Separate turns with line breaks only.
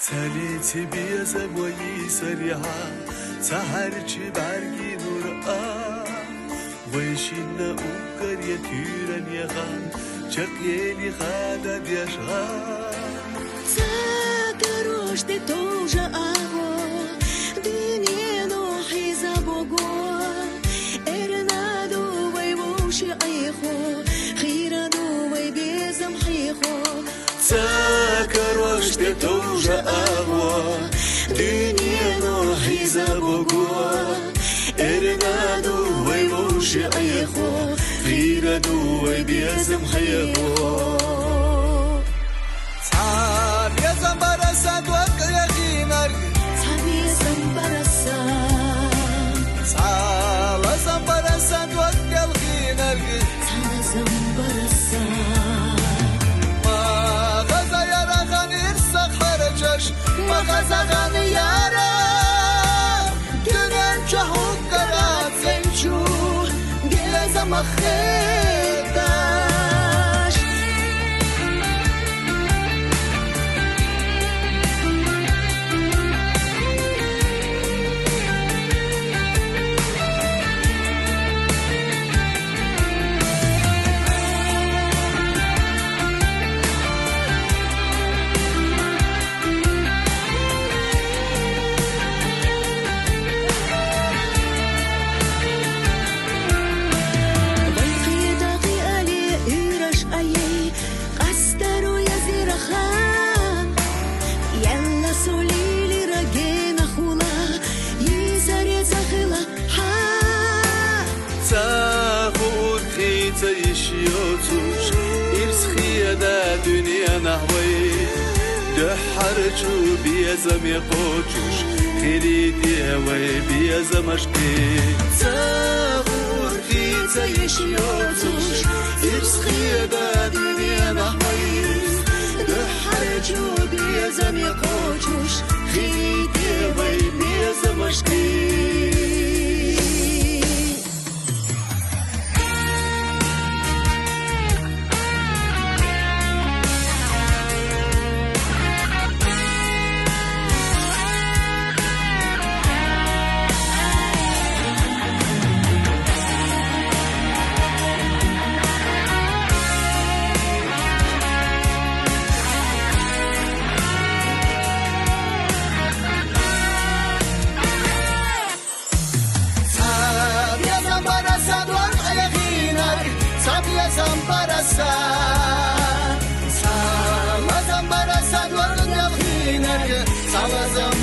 تلیتی بیازم وی سریعا سهرچی برگی نور ویشین او کریه تیرن یخان چقیلی خادد یشغان
ساكروش دي توجا اغو دنيا نوحي زبوغو ارنادو ويبوشي ايخو خيرادو ويبيزم حيخو
ساكروش دي توجا اغو دنيا نوحي زبوغو ارنادو ويبوشي ايخو خيرادو ويبيزم حيخو
مغزغن يارا دنن جهود قرات زنجو جلز مخداش
يشيوتوش إرسخيدا دنيا نهوي دحرجو بيزم يقوتوش خريدي هوي بيزم أشكي تغور خيتا يشيوتوش إرسخيدا دنيا نهوي دحرجو بيزم يقوتوش خريدي هوي بيزم أشكي
Zambarasa,